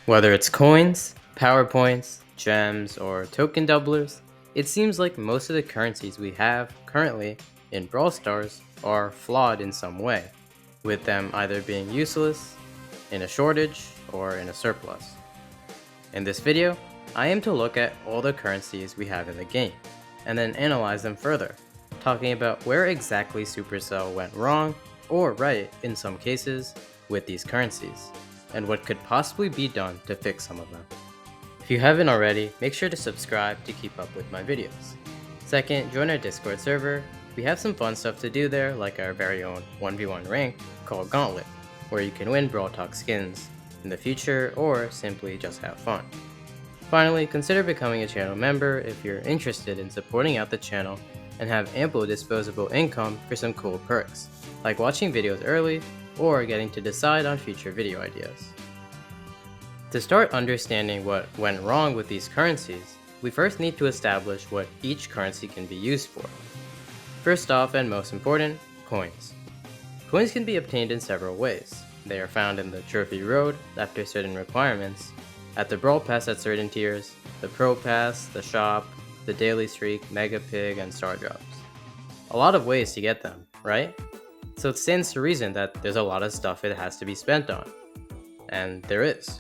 Whether it's coins, power points, gems, or token doublers, it seems like most of the currencies we have currently in Brawl Stars are flawed in some way, with them either being useless, in a shortage, or in a surplus. In this video, I aim to look at all the currencies we have in the game, and then analyze them further, talking about where exactly Supercell went wrong, or right in some cases, with these currencies, and what could possibly be done to fix some of them. If you haven't already, make sure to subscribe to keep up with my videos. Second, join our Discord server. We have some fun stuff to do there, like our very own 1v1 rank called Gauntlet, where you can win Brawl Talk skins in the future or simply just have fun. Finally, consider becoming a channel member if you're interested in supporting out the channel and have ample disposable income for some cool perks, like watching videos early or getting to decide on future video ideas. To start understanding what went wrong with these currencies, we first need to establish what each currency can be used for. First off, and most important, coins. Coins can be obtained in several ways. They are found in the Trophy Road after certain requirements, at the Brawl Pass at certain tiers, the Pro Pass, the Shop, the Daily Streak, Mega Pig, and Star Drops. A lot of ways to get them, right? So it stands to reason that there's a lot of stuff it has to be spent on. And there is.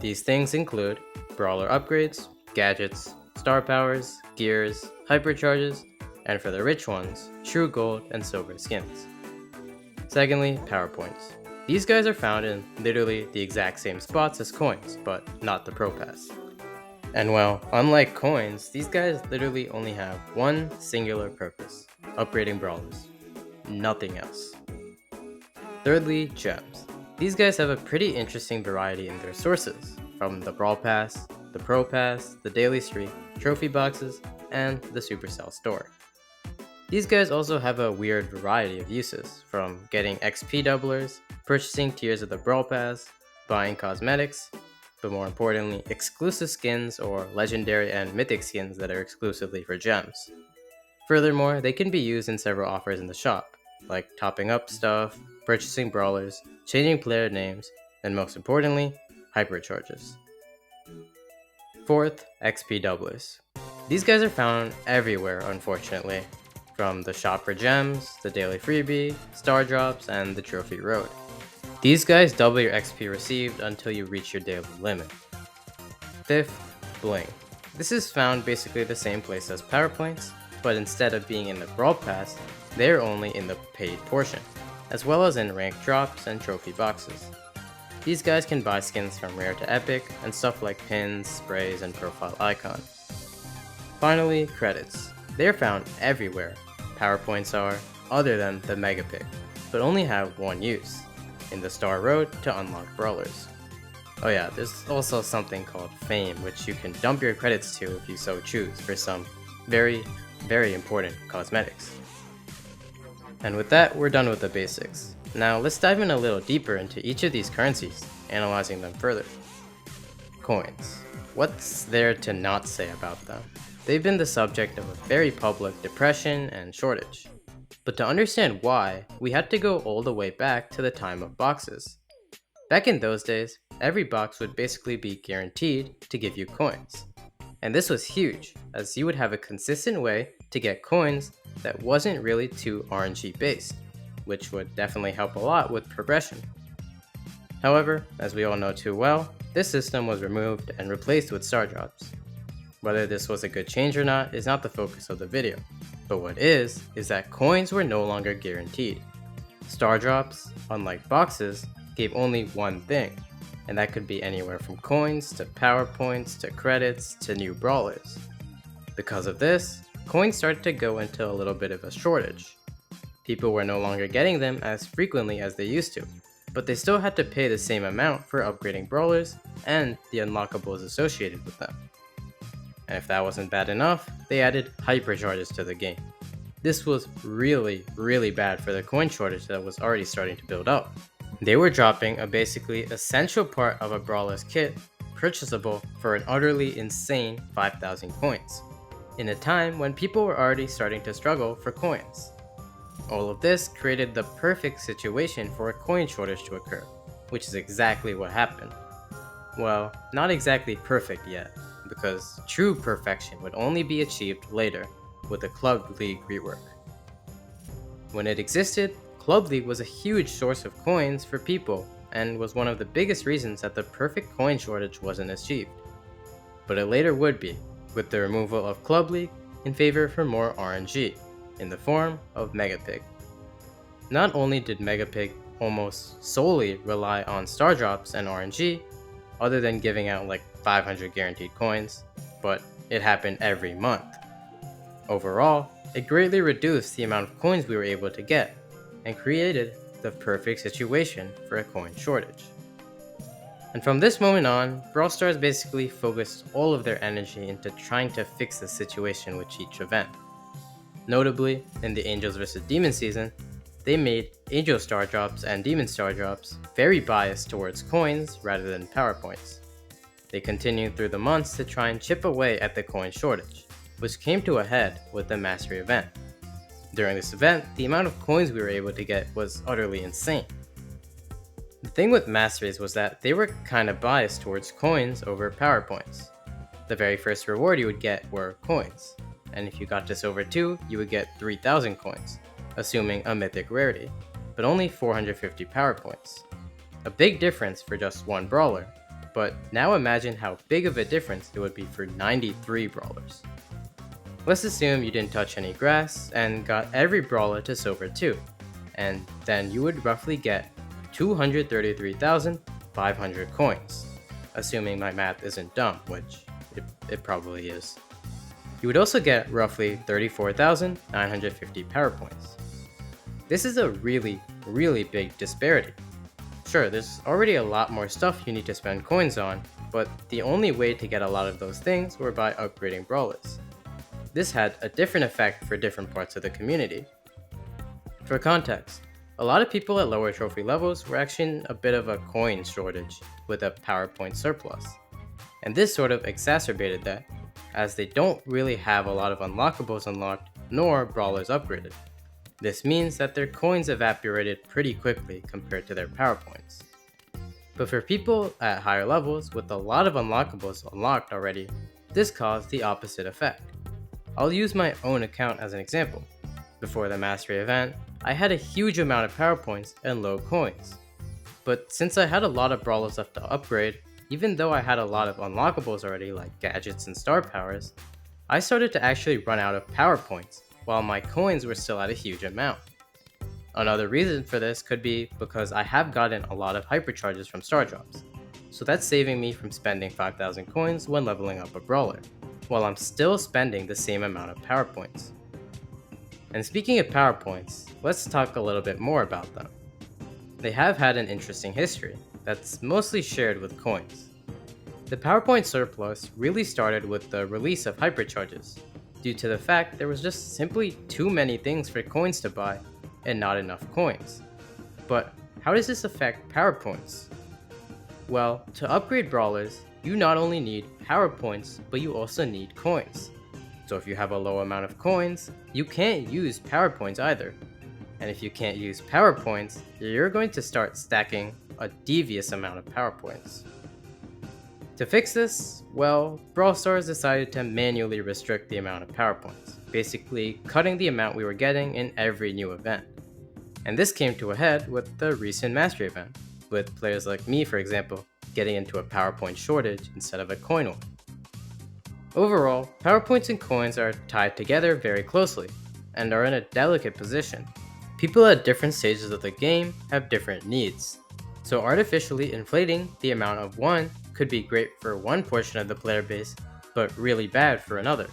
These things include brawler upgrades, gadgets, star powers, gears, hypercharges, and for the rich ones, true gold and silver skins. Secondly, power points. These guys are found in literally the exact same spots as coins, but not the Pro Pass. And well, unlike coins, these guys literally only have one singular purpose: upgrading brawlers. Nothing else. Thirdly, gems. These guys have a pretty interesting variety in their sources, from the Brawl Pass, the Pro Pass, the Daily Streak, trophy boxes, and the Supercell store. These guys also have a weird variety of uses, from getting XP doublers, purchasing tiers of the Brawl Pass, buying cosmetics, but more importantly, exclusive skins or legendary and mythic skins that are exclusively for gems. Furthermore, they can be used in several offers in the shop, like topping up stuff, purchasing brawlers, changing player names, and most importantly, hypercharges. Fourth, XP doublers. These guys are found everywhere, unfortunately, from the shop for gems, the daily freebie, star drops, and the trophy road. These guys double your XP received until you reach your daily limit. Fifth, bling. This is found basically the same place as power points, but instead of being in the Brawl Pass, they are only in the paid portion, as well as in rank drops and trophy boxes. These guys can buy skins from rare to epic, and stuff like pins, sprays, and profile icons. Finally, credits. They are found everywhere. Power points are, other than the Mega Pick, but only have one use: in the Star Road to unlock brawlers. Oh yeah, there's also something called Fame, which you can dump your credits to if you so choose for some very important cosmetics. And with that, we're done with the basics. Now let's dive in a little deeper into each of these currencies, analyzing them further. Coins. What's there to not say about them? They've been the subject of a very public depression and shortage. But to understand why, we had to go all the way back to the time of boxes. Back in those days, every box would basically be guaranteed to give you coins. And this was huge, as you would have a consistent way to get coins that wasn't really too RNG based, which would definitely help a lot with progression. However, as we all know too well, this system was removed and replaced with star drops. Whether this was a good change or not is not the focus of the video, but what is that coins were no longer guaranteed. Star drops, unlike boxes, gave only one thing, and that could be anywhere from coins to power points to credits to new brawlers. Because of this, coins started to go into a little bit of a shortage. People were no longer getting them as frequently as they used to, but they still had to pay the same amount for upgrading brawlers and the unlockables associated with them. And if that wasn't bad enough, they added hypercharges to the game. This was really bad for the coin shortage that was already starting to build up. They were dropping a basically essential part of a brawler's kit, purchasable for an utterly insane 5,000 coins, in a time when people were already starting to struggle for coins. All of this created the perfect situation for a coin shortage to occur, which is exactly what happened. Well, not exactly perfect yet, because true perfection would only be achieved later with the Club League rework. When it existed, Club League was a huge source of coins for people and was one of the biggest reasons that the perfect coin shortage wasn't achieved. But it later would be, with the removal of Club League in favor for more RNG, in the form of Megapig. Not only did Megapig almost solely rely on star drops and RNG, other than giving out like 500 guaranteed coins, but it happened every month. Overall, it greatly reduced the amount of coins we were able to get, and created the perfect situation for a coin shortage. And from this moment on, Brawl Stars basically focused all of their energy into trying to fix the situation with each event. Notably, in the Angels vs Demons season, they made Angel Star Drops and Demon Star Drops very biased towards coins rather than power points. They continued through the months to try and chip away at the coin shortage, which came to a head with the Mastery event. During this event, the amount of coins we were able to get was utterly insane. The thing with Masteries was that they were kinda biased towards coins over power points. The very first reward you would get were coins, and if you got to Silver 2, you would get 3,000 coins, assuming a mythic rarity, but only 450 power points. A big difference for just one brawler, but now imagine how big of a difference it would be for 93 brawlers. Let's assume you didn't touch any grass and got every brawler to Silver 2, and then you would roughly get 233,500 coins, assuming my math isn't dumb, which it probably is. You would also get roughly 34,950 power points. This is a really big disparity. Sure, there's already a lot more stuff you need to spend coins on, but the only way to get a lot of those things were by upgrading brawlers. This had a different effect for different parts of the community. For context, a lot of people at lower trophy levels were actually in a bit of a coin shortage with a power point surplus, and this sort of exacerbated that, as they don't really have a lot of unlockables unlocked nor brawlers upgraded. This means that their coins evaporated pretty quickly compared to their power points. But for people at higher levels with a lot of unlockables unlocked already, this caused the opposite effect. I'll use my own account as an example. Before the Mastery event, I had a huge amount of power points and low coins. But since I had a lot of brawlers left to upgrade, even though I had a lot of unlockables already like gadgets and star powers, I started to actually run out of power points, while my coins were still at a huge amount. Another reason for this could be because I have gotten a lot of hypercharges from star drops, so that's saving me from spending 5,000 coins when leveling up a brawler, while I'm still spending the same amount of power points. And speaking of power points, let's talk a little bit more about them. They have had an interesting history that's mostly shared with coins. The PowerPoint surplus really started with the release of hypercharges, due to the fact there was just simply too many things for coins to buy and not enough coins. But how does this affect power points? Well, to upgrade brawlers, you not only need power points, but you also need coins. So if you have a low amount of coins, you can't use power points either. And if you can't use power points, you're going to start stacking a devious amount of power points. To fix this, well, Brawl Stars decided to manually restrict the amount of power points, basically cutting the amount we were getting in every new event. And this came to a head with the recent Mastery event, with players like me, for example, getting into a power point shortage instead of a coin one. Overall, power points and coins are tied together very closely, and are in a delicate position. People at different stages of the game have different needs, so artificially inflating the amount of one could be great for one portion of the player base, but really bad for another.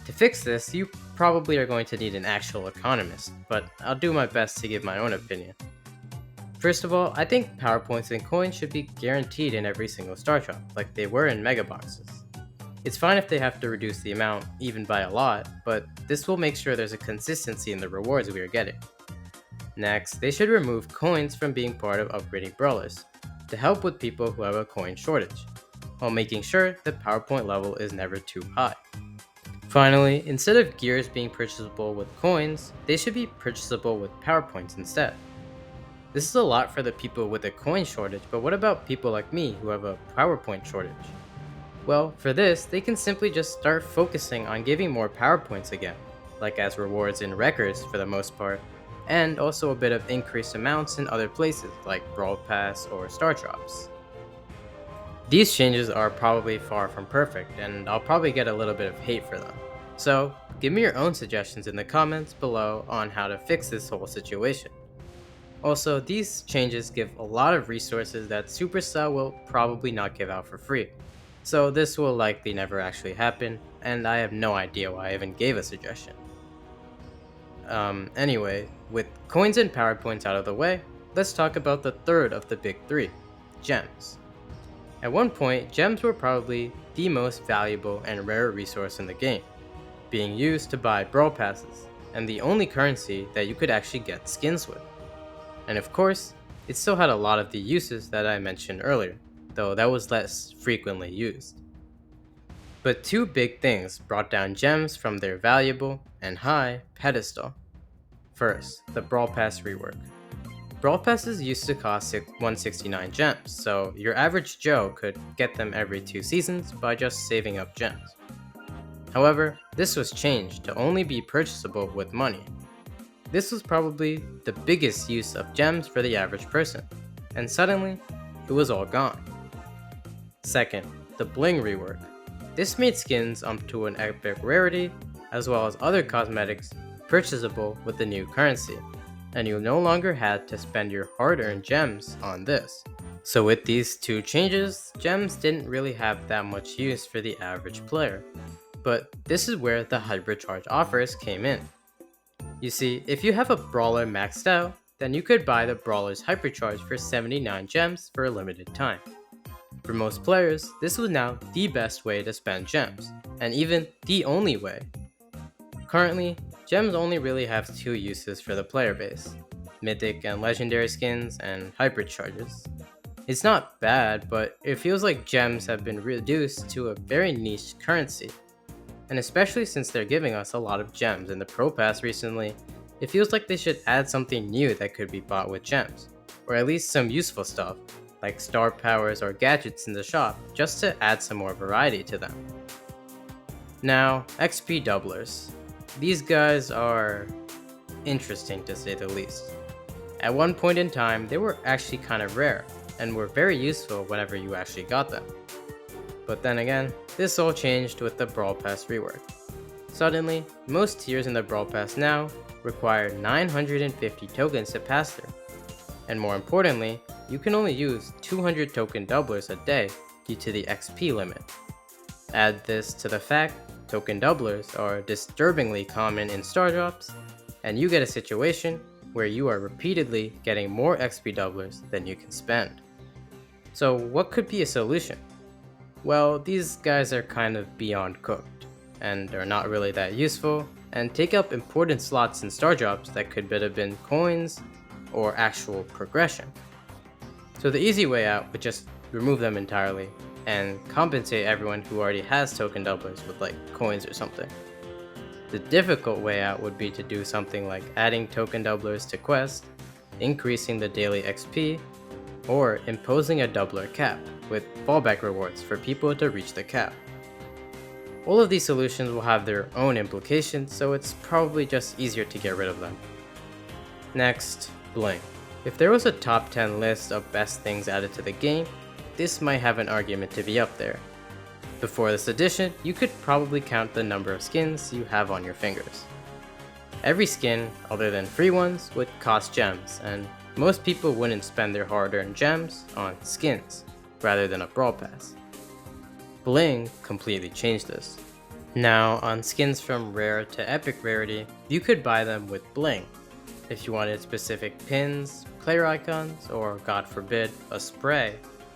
To fix this, you probably are going to need an actual economist, but I'll do my best to give my own opinion. First of all, I think power points and coins should be guaranteed in every single star drop, like they were in mega boxes. It's fine if they have to reduce the amount, even by a lot, but this will make sure there's a consistency in the rewards we are getting. Next, they should remove coins from being part of upgrading brawlers, to help with people who have a coin shortage, while making sure the power point level is never too high. Finally, instead of gears being purchasable with coins, they should be purchasable with power points instead. This is a lot for the people with a coin shortage, but what about people like me who have a PowerPoint shortage? Well, for this, they can simply just start focusing on giving more PowerPoints again, like as rewards in records for the most part, and also a bit of increased amounts in other places like Brawl Pass or Star Drops. These changes are probably far from perfect, and I'll probably get a little bit of hate for them. So, give me your own suggestions in the comments below on how to fix this whole situation. Also, these changes give a lot of resources that Supercell will probably not give out for free. So this will likely never actually happen, and I have no idea why I even gave a suggestion. Anyway, with coins and PowerPoints out of the way, let's talk about the third of the big three, gems. At one point, gems were probably the most valuable and rare resource in the game, being used to buy brawl passes, and the only currency that you could actually get skins with. And of course, it still had a lot of the uses that I mentioned earlier, though that was less frequently used. But two big things brought down gems from their valuable and high pedestal. First, the Brawl Pass rework. Brawl Passes used to cost 169 gems, so your average Joe could get them every 2 seasons by just saving up gems. However, this was changed to only be purchasable with money. This was probably the biggest use of gems for the average person, and suddenly, it was all gone. Second, the bling rework. This made skins up to an epic rarity, as well as other cosmetics purchasable with the new currency, and you no longer had to spend your hard-earned gems on this. So with these two changes, gems didn't really have that much use for the average player. But this is where the hybrid charge offers came in. You see, if you have a brawler maxed out, then you could buy the brawler's hypercharge for 79 gems for a limited time. For most players, this was now the best way to spend gems, and even the only way. Currently, gems only really have two uses for the player base, mythic and legendary skins and hypercharges. It's not bad, but it feels like gems have been reduced to a very niche currency. And especially since they're giving us a lot of gems in the Pro Pass recently, it feels like they should add something new that could be bought with gems, or at least some useful stuff, like star powers or gadgets in the shop, just to add some more variety to them. Now, XP doublers. These guys are interesting to say the least. At one point in time, they were actually kind of rare, and were very useful whenever you actually got them. But then again, this all changed with the Brawl Pass rework. Suddenly, most tiers in the Brawl Pass now require 950 tokens to pass through. And more importantly, you can only use 200 token doublers a day due to the XP limit. Add this to the fact token doublers are disturbingly common in Star Drops, and you get a situation where you are repeatedly getting more XP doublers than you can spend. So what could be a solution? Well, these guys are kind of beyond cooked, and are not really that useful, and take up important slots in Star Drops that could have been coins or actual progression. So the easy way out would just remove them entirely, and compensate everyone who already has token doublers with like coins or something. The difficult way out would be to do something like adding token doublers to quests, increasing the daily XP, or imposing a doubler cap with fallback rewards for people to reach the cap. All of these solutions will have their own implications, so it's probably just easier to get rid of them. Next, bling. If there was a top 10 list of best things added to the game, this might have an argument to be up there. Before this addition, you could probably count the number of skins you have on your fingers. Every skin, other than free ones, would cost gems, and most people wouldn't spend their hard-earned gems on skins, rather than a Brawl Pass. Bling completely changed this. Now, on skins from rare to epic rarity, you could buy them with bling. If you wanted specific pins, player icons, or god forbid, a spray,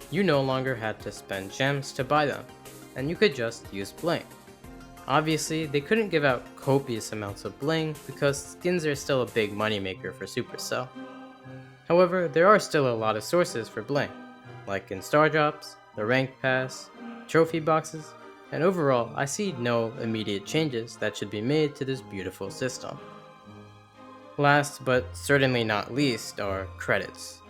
you no longer had to spend gems to buy them, and you could just use bling. Obviously, they couldn't give out copious amounts of bling because skins are still a big moneymaker for Supercell. However, there are still a lot of sources for bling, like in Star Drops, the Ranked Pass, trophy boxes, and overall, I see no immediate changes that should be made to this beautiful system. Last but certainly not least are credits.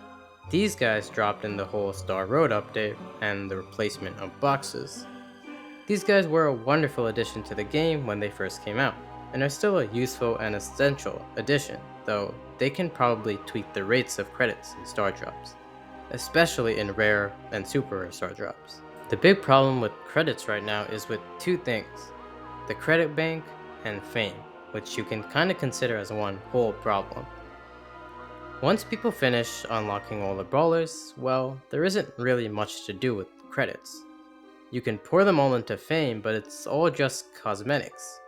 These guys dropped in the whole Star Road update and the replacement of boxes. These guys were a wonderful addition to the game when they first came out, and are still a useful and essential addition, though they can probably tweak the rates of credits in star drops, especially in rare and super rare star drops. The big problem with credits right now is with two things: the credit bank and fame, which you can kind of consider as one whole problem. Once people finish unlocking all the brawlers, well, there isn't really much to do with credits. You can pour them all into fame, but it's all just cosmetics.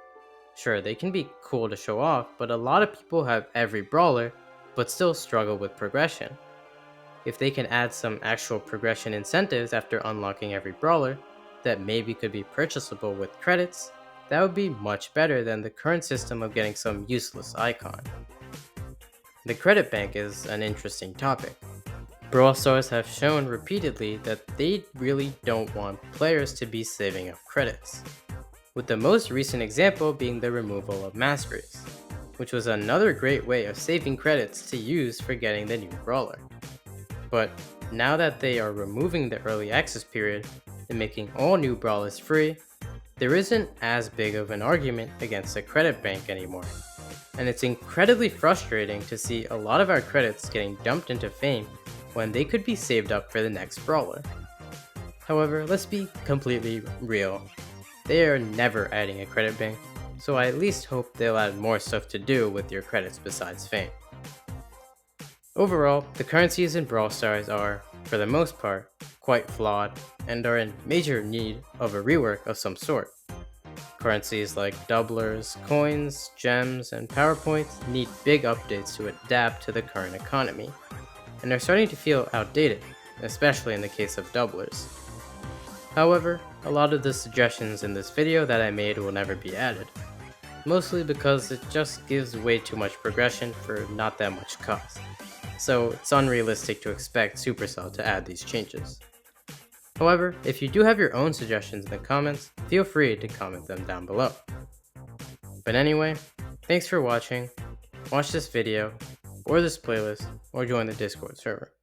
Sure, they can be cool to show off, but a lot of people have every brawler, but still struggle with progression. If they can add some actual progression incentives after unlocking every brawler, that maybe could be purchasable with credits, that would be much better than the current system of getting some useless icon. The credit bank is an interesting topic. Brawl Stars have shown repeatedly that they really don't want players to be saving up credits, with the most recent example being the removal of masteries, which was another great way of saving credits to use for getting the new brawler. But now that they are removing the early access period and making all new brawlers free, there isn't as big of an argument against the credit bank anymore. And it's incredibly frustrating to see a lot of our credits getting dumped into fame when they could be saved up for the next brawler. However, let's be completely real. They are never adding a credit bank, so I at least hope they'll add more stuff to do with your credits besides fame. Overall, the currencies in Brawl Stars are, for the most part, quite flawed and are in major need of a rework of some sort. Currencies like doublers, coins, gems, and power points need big updates to adapt to the current economy, and are starting to feel outdated, especially in the case of doublers. However, a lot of the suggestions in this video that I made will never be added, mostly because it just gives way too much progression for not that much cost, so it's unrealistic to expect Supercell to add these changes. However, if you do have your own suggestions in the comments, feel free to comment them down below. But anyway, thanks for watching. Watch this video, or this playlist, or join the Discord server.